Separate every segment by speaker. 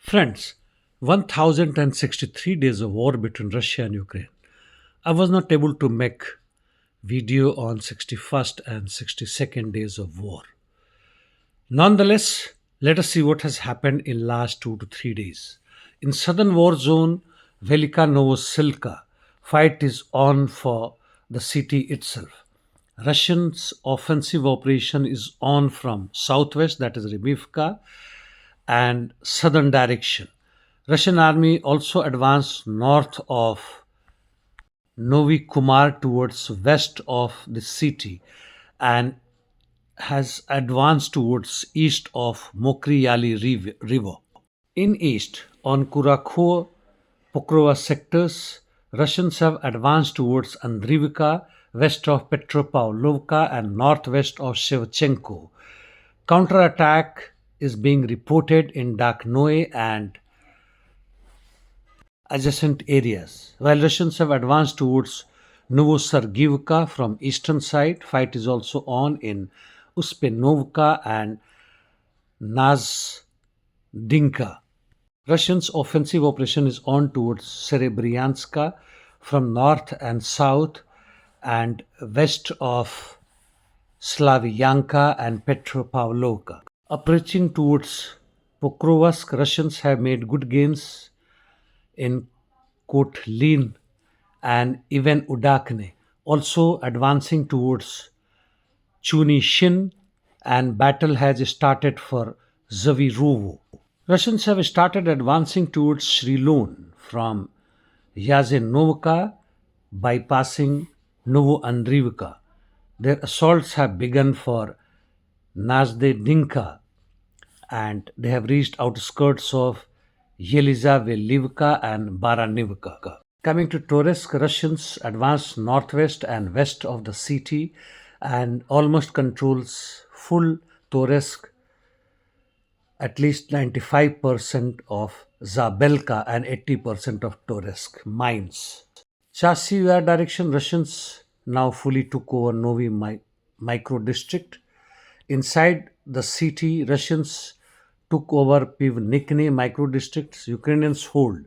Speaker 1: Friends, 1063 days of war between Russia and Ukraine. I was not able to make video on 61st and 62nd days of war. Nonetheless, let us see what has happened in last 2 to 3 days. In southern war zone Velika Novosilka, fight is on for the city itself. Russians offensive operation is on from southwest, that is Rivivka, and southern direction. Russian army also advanced north of Novi Kumar towards west of the city and has advanced towards east of Mokryali River. In east, on Kurakho Pokrova sectors, Russians have advanced towards Andrivka, west of Petropavlovka and northwest of Shevchenko. Counterattack is being reported in Dakhnoe and adjacent areas. While Russians have advanced towards Novosargivka from eastern side, fight is also on in Uspenovka and Nazdinka. Russians' offensive operation is on towards Serebryanska from north and south and west of Slavyanka and Petropavlovka. Approaching towards Pokrovsk, Russians have made good gains in Kotlin and even Udakne, also advancing towards Chunishin, and battle has started for Zavirovo. Russians have started advancing towards Shrilon from Yazenovka, bypassing Novoandrivka. Their assaults have begun for Nazdedinka and they have reached outskirts of Yelizavelivka and Baranivka. Coming to Torsk, Russians advanced northwest and west of the city and almost controls full Torsk, at least 95% of Zabelka and 80% of Torsk mines. Chasivar direction, Russians now fully took over Novi micro district. Inside the city, Russians took over Pivnikne micro districts. Ukrainians hold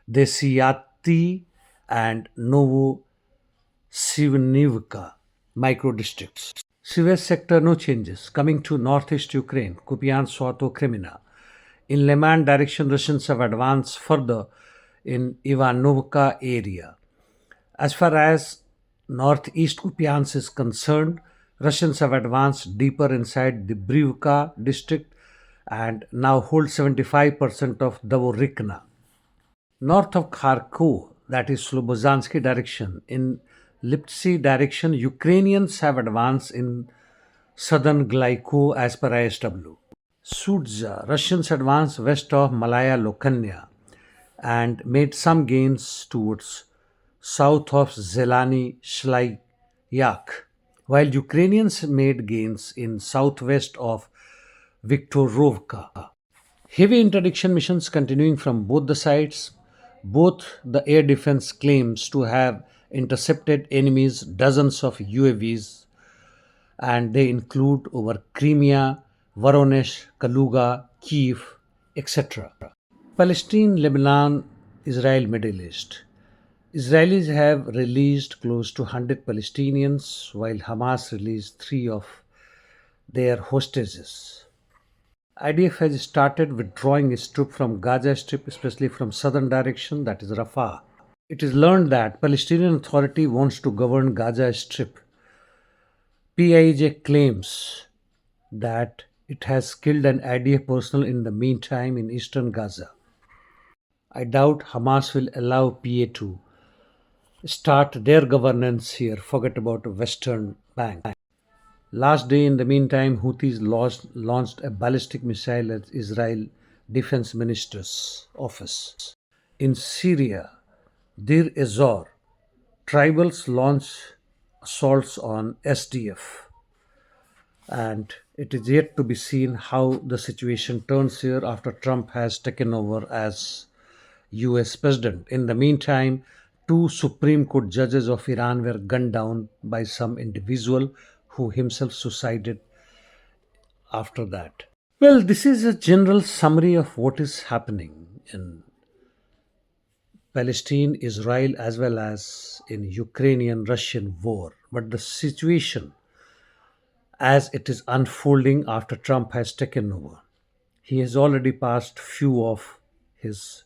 Speaker 1: Desyati and Novosivnivka micro districts. Sivers sector, no changes. Coming to northeast Ukraine, Kupiansk, Swato, Kremina. In Leman direction, Russians have advanced further in Ivanovka area. As far as northeast Kupiansk is concerned, Russians have advanced deeper inside the Brivka district and now hold 75% of Davorikna. North of Kharkov, that is Slobozansky direction, in Liptsy direction, Ukrainians have advanced in southern Glyko as per ISW. Sudza, Russians advanced west of Malaya Lokanya and made some gains towards south of Zelany Shlyak, while Ukrainians made gains in southwest of Viktorovka. Heavy interdiction missions continuing from both the sides. Both the air defense claims to have intercepted enemies dozens of UAVs and they include over Crimea, Voronezh, Kaluga, Kiev, etc. Palestine, Lebanon, Israel, Middle East. Israelis have released close to 100 Palestinians while Hamas released 3 of their hostages. IDF has started withdrawing its troops from Gaza Strip, especially from southern direction, that is Rafah. It is learned that Palestinian Authority wants to govern Gaza Strip. PIJ claims that it has killed an IDF personnel in the meantime in eastern Gaza. I doubt Hamas will allow PA to start their governance here, forget about Western Bank. Last day, in the meantime, Houthis launched a ballistic missile at Israel Defense Minister's office. In Syria, Dir Ezor, tribals launch assaults on SDF. And it is yet to be seen how the situation turns here after Trump has taken over as US President. In the meantime, 2 Supreme Court judges of Iran were gunned down by some individual who himself suicided after that. Well, this is a general summary of what is happening in Palestine, Israel, as well as in Ukrainian Russian war. But the situation as it is unfolding after Trump has taken over, he has already passed few of his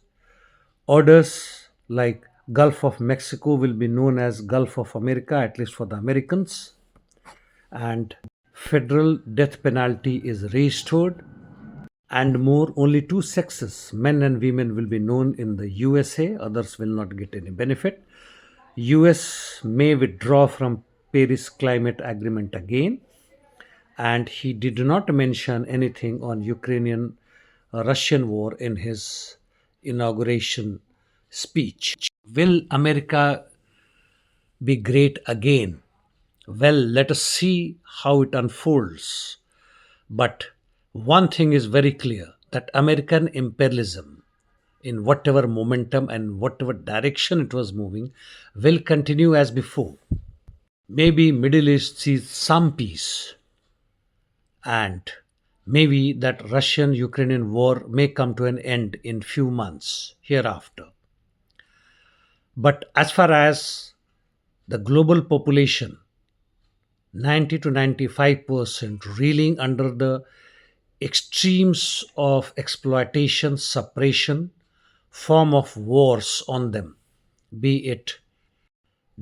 Speaker 1: orders, like Gulf of Mexico will be known as Gulf of America, at least for the Americans, and federal death penalty is restored, and more only two sexes, men and women, will be known in the USA, others will not get any benefit. US may withdraw from Paris climate agreement again, and he did not mention anything on Ukrainian Russian war in his inauguration speech. Will America be great again? Well, let us see how it unfolds. But one thing is very clear, that American imperialism, in whatever momentum and whatever direction it was moving, will continue as before. Maybe Middle East sees some peace, and maybe that Russian Ukrainian war may come to an end in few months hereafter. But as far as the global population, 90 to 95% reeling under the extremes of exploitation, suppression, form of wars on them, be it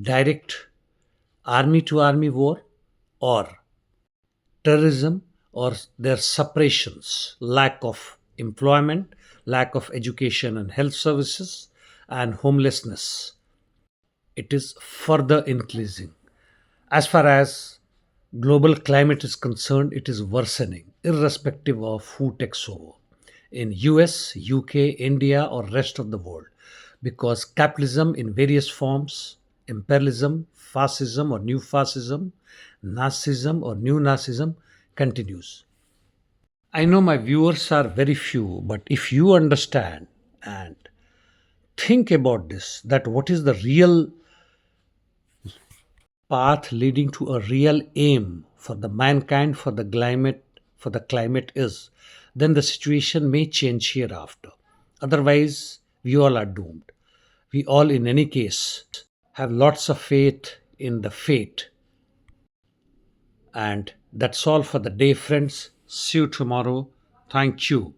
Speaker 1: direct army to army war or terrorism or their suppressions, lack of employment, lack of education and health services, and homelessness. It is further increasing. As far as global climate is concerned, it is worsening, irrespective of who takes over in US, UK, India, or rest of the world, because capitalism in various forms, imperialism, fascism or new fascism, Nazism or new Nazism continues. I know my viewers are very few, but if you understand and think about this, that what is the real path leading to a real aim for the mankind, for the climate is, then the situation may change hereafter. Otherwise, we all are doomed. We all, in any case, have lots of faith in the fate. And that's all for the day, friends. See you tomorrow. Thank you.